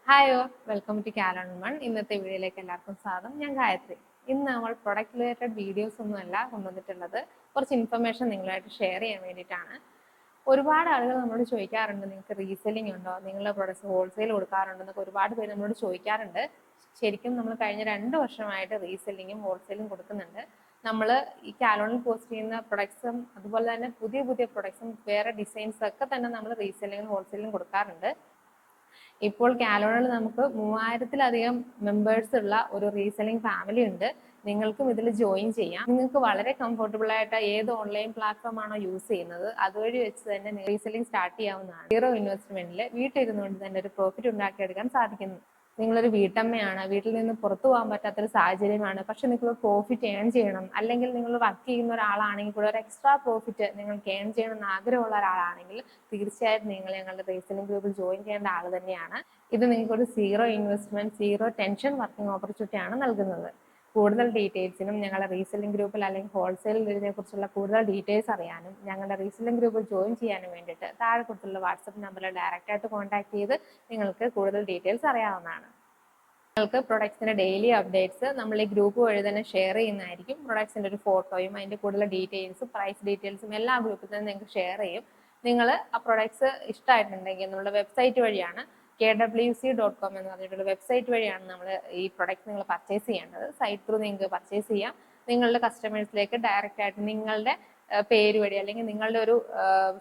Hi all, welcome to കാലൺ one. ഇന്നത്തെ വീഡിയോയിലേക്ക് എല്ലാവർക്കും സ്വാഗതം. ഞാൻ ഗായത്രി. ഇന്ന് നമ്മൾ പ്രൊഡക്റ്റ് റിലേറ്റഡ് വീഡിയോസ് ഒന്നുമല്ല കൊണ്ടുവന്നിട്ടുള്ളത്, കുറച്ച് ഇൻഫർമേഷൻ നിങ്ങളായിട്ട് ഷെയർ ചെയ്യാൻ വേണ്ടിയിട്ടാണ്. ഒരുപാട് ആളുകൾ നമ്മളോട് ചോദിക്കാറുണ്ട്, നിങ്ങൾക്ക് റീസെല്ലിംഗ് ഉണ്ടോ, നിങ്ങളുടെ പ്രൊഡക്ട്സ് ഹോൾസെയിൽ കൊടുക്കാറുണ്ടോ എന്നൊക്കെ ഒരുപാട് പേര് നമ്മളോട് ചോദിക്കാറുണ്ട്. ശരിക്കും നമ്മൾ കഴിഞ്ഞ 2 വർഷമായിട്ട് റീസെല്ലിങ്ങും ഹോൾസെയിലും കൊടുക്കുന്നുണ്ട്. നമ്മൾ ഈ കാലോണിൽ പോസ്റ്റ് ചെയ്യുന്ന പ്രൊഡക്ട്സും അതുപോലെ തന്നെ പുതിയ പുതിയ പ്രൊഡക്ട്സും വേറെ ഡിസൈൻസ് ഒക്കെ തന്നെ നമ്മൾ റീസെല്ലിങ്ങും ഹോൾസെയിലും കൊടുക്കാറുണ്ട്. ഇപ്പോൾ കാലോണിൽ നമുക്ക് 3000-ലധികം മെമ്പേഴ്സ് ഉള്ള ഒരു റീസെല്ലിംഗ് ഫാമിലി ഉണ്ട്. നിങ്ങൾക്കും ഇതിൽ ജോയിൻ ചെയ്യാം. നിങ്ങൾക്ക് വളരെ കംഫർട്ടബിൾ ആയിട്ട് ഏത് ഓൺലൈൻ പ്ലാറ്റ്ഫോം ആണോ യൂസ് ചെയ്യുന്നത് അതുവഴി വെച്ച് തന്നെ റീസെല്ലിംഗ് സ്റ്റാർട്ട് ചെയ്യാവുന്നതാണ്. 0 ഇൻവെസ്റ്റ്മെന്റിൽ വീട്ടിലിരുന്നുകൊണ്ട് തന്നെ ഒരു പ്രോഫിറ്റ് ഉണ്ടാക്കിയെടുക്കാൻ സാധിക്കുന്നു. നിങ്ങളൊരു വീട്ടമ്മയാണ്, വീട്ടിൽ നിന്ന് പുറത്തു പോകാൻ പറ്റാത്തൊരു സാഹചര്യമാണ്, പക്ഷെ നിങ്ങൾ പ്രോഫിറ്റ് ഏൺ ചെയ്യണം, അല്ലെങ്കിൽ നിങ്ങൾ വർക്ക് ചെയ്യുന്ന ഒരാളാണെങ്കിൽ കൂടെ ഒരു എക്സ്ട്രാ പ്രോഫിറ്റ് നിങ്ങൾക്ക് ഏൺ ചെയ്യണം എന്ന് ആഗ്രഹമുള്ള ഒരാളാണെങ്കിൽ തീർച്ചയായിട്ടും നിങ്ങൾ ഞങ്ങളുടെ റീസെല്ലിംഗ് ഗ്രൂപ്പിൽ ജോയിൻ ചെയ്യേണ്ട ആൾ തന്നെയാണ്. ഇത് നിങ്ങൾക്ക് ഒരു 0 ഇൻവെസ്റ്റ്മെന്റ് 0 ടെൻഷൻ വർക്കിംഗ് ഓപ്പർച്യൂണിറ്റി ആണ് നൽകുന്നത്. കൂടുതൽ ഡീറ്റെയിൽസിനും ഞങ്ങളുടെ റീസെല്ലിംഗ് ഗ്രൂപ്പിൽ അല്ലെങ്കിൽ ഹോൾസെയിലിനെ കുറിച്ചുള്ള കൂടുതൽ ഡീറ്റെയിൽസ് അറിയാനും ഞങ്ങളുടെ റീസെല്ലിംഗ് ഗ്രൂപ്പിൽ ജോയിൻ ചെയ്യാനും വേണ്ടിയിട്ട് താഴെ കൊടുത്തുള്ള വാട്സപ്പ് നമ്പറിൽ ഡയറക്റ്റ് ആയിട്ട് കോൺടാക്ട് ചെയ്ത് നിങ്ങൾക്ക് കൂടുതൽ ഡീറ്റെയിൽസ് അറിയാവുന്നതാണ്. നിങ്ങൾക്ക് പ്രൊഡക്ട്സിന്റെ ഡെയിലി അപ്ഡേറ്റ്സ് നമ്മൾ ഈ ഗ്രൂപ്പ് വഴി തന്നെ ഷെയർ ചെയ്യുന്നതായിരിക്കും. പ്രൊഡക്ട്സിന്റെ ഒരു ഫോട്ടോയും അതിന്റെ കൂടുതൽ ഡീറ്റെയിൽസും പ്രൈസ് ഡീറ്റെയിൽസും എല്ലാ ഗ്രൂപ്പിൽ തന്നെ നിങ്ങൾക്ക് ഷെയർ ചെയ്യും. നിങ്ങൾ ആ പ്രൊഡക്ട്സ് ഇഷ്ടമായിട്ടുണ്ടെങ്കിൽ നമ്മുടെ വെബ്സൈറ്റ് വഴിയാണ് kwc.com എന്ന് പറഞ്ഞിട്ടുള്ള വെബ്സൈറ്റ് വഴിയാണ് നമ്മൾ ഈ പ്രൊഡക്റ്റ് നിങ്ങൾ പർച്ചേസ് ചെയ്യേണ്ടത്. സൈറ്റ് ത്രൂ നിങ്ങൾക്ക് പർച്ചേസ് ചെയ്യാം. നിങ്ങളുടെ കസ്റ്റമേഴ്സിലേക്ക് ഡയറക്റ്റ് ആയിട്ട് നിങ്ങളുടെ പേര് വഴി അല്ലെങ്കിൽ നിങ്ങളുടെ ഒരു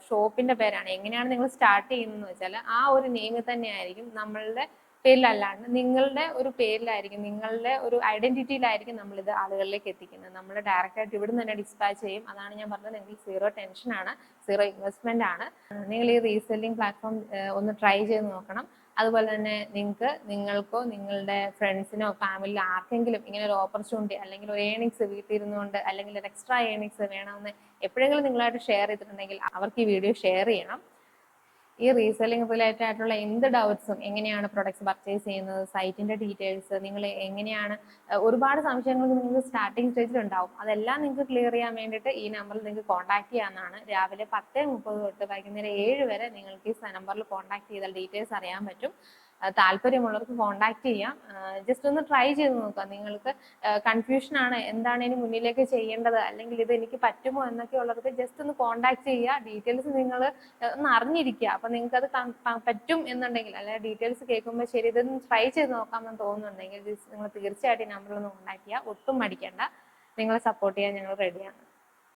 ഷോപ്പിന്റെ പേരാണ് എങ്ങനെയാണ് നിങ്ങൾ സ്റ്റാർട്ട് ചെയ്യുന്നതെന്ന് വെച്ചാൽ ആ ഒരു നെയിം തന്നെ ആയിരിക്കും നമ്മളുടെ പേരിലല്ലാണ്ട് നിങ്ങളുടെ ഒരു പേരിലായിരിക്കും, നിങ്ങളുടെ ഒരു ഐഡന്റിറ്റിയിലായിരിക്കും നമ്മൾ ഇത് ആളുകളിലേക്ക് എത്തിക്കുന്നത്. നമ്മൾ ഡയറക്റ്റ് ആയിട്ട് ഇവിടുന്ന് തന്നെ ഡിസ്പാച്ച് ചെയ്യും. അതാണ് ഞാൻ പറഞ്ഞത്, നിങ്ങൾക്ക് 0 ടെൻഷൻ ആണ്, 0 ഇൻവെസ്റ്റ്മെന്റ് ആണ്. നിങ്ങൾ ഈ റീസെല്ലിംഗ് പ്ലാറ്റ്ഫോം ഒന്ന് ട്രൈ ചെയ്ത് നോക്കണം. അതുപോലെ തന്നെ നിങ്ങൾക്കോ നിങ്ങളുടെ ഫ്രണ്ട്സിനോ ഫാമിലിയിലോ ആർക്കെങ്കിലും ഇങ്ങനെ ഒരു ഓപ്പർച്യൂണിറ്റി അല്ലെങ്കിൽ ഒരു ഏണിങ്സ് വീട്ടിലിരുന്നുകൊണ്ട് അല്ലെങ്കിൽ ഒരു എക്സ്ട്രാ ഏണിങ്സ് വേണമെന്ന് എപ്പോഴെങ്കിലും നിങ്ങളായിട്ട് ഷെയർ ചെയ്തിട്ടുണ്ടെങ്കിൽ അവർക്ക് ഈ വീഡിയോ ഷെയർ ചെയ്യണം. ഈ റീസെല്ലിംഗ് റിലേറ്റഡ് ആയിട്ടുള്ള എന്ത് ഡൗട്ട്സും, എങ്ങനെയാണ് പ്രൊഡക്ട്സ് പർച്ചേസ് ചെയ്യുന്നത്, സൈറ്റിന്റെ ഡീറ്റെയിൽസ്, നിങ്ങൾ എങ്ങനെയാണ് ഒരുപാട് സംശയങ്ങൾ നിങ്ങൾക്ക് സ്റ്റാർട്ടിംഗ് സ്റ്റേജിൽ ഉണ്ടാവും. അതെല്ലാം നിങ്ങൾക്ക് ക്ലിയർ ചെയ്യാൻ വേണ്ടിയിട്ട് ഈ നമ്പറിൽ നിങ്ങൾക്ക് കോൺടാക്ട് ചെയ്യാവുന്നതാണ്. രാവിലെ 10:30 തൊട്ട് വൈകുന്നേരം 7 വരെ നിങ്ങൾക്ക് ഈ നമ്പറിൽ കോൺടാക്ട് ചെയ്താൽ ഡീറ്റെയിൽസ് അറിയാൻ പറ്റും. താല്പര്യമുള്ളവർക്ക് കോൺടാക്ട് ചെയ്യാം. ജസ്റ്റ് ഒന്ന് ട്രൈ ചെയ്ത് നോക്കുക. നിങ്ങൾക്ക് കൺഫ്യൂഷൻ ആണ് എന്താണ് ഇനി മുന്നിലേക്ക് ചെയ്യേണ്ടത് അല്ലെങ്കിൽ ഇത് എനിക്ക് പറ്റുമോ എന്നൊക്കെ ഉള്ളവർക്ക് ജസ്റ്റ് ഒന്ന് കോൺടാക്ട് ചെയ്യുക. ഡീറ്റെയിൽസ് നിങ്ങൾ ഒന്ന് അറിഞ്ഞിരിക്കുക. അപ്പൊ നിങ്ങൾക്ക് അത് പറ്റും എന്നുണ്ടെങ്കിൽ അല്ലെങ്കിൽ ഡീറ്റെയിൽസ് കേൾക്കുമ്പോൾ ശരി ഇതൊന്ന് ട്രൈ ചെയ്ത് നോക്കാമെന്ന് തോന്നുന്നുണ്ടെങ്കിൽ നിങ്ങൾ തീർച്ചയായിട്ടും ഈ നമ്പറിൽ ഒന്ന് കോൺടാക്ട് ചെയ്യുക. ഒട്ടും മടിക്കേണ്ട. നിങ്ങളെ സപ്പോർട്ട് ചെയ്യാൻ ഞങ്ങൾ റെഡിയാണ്.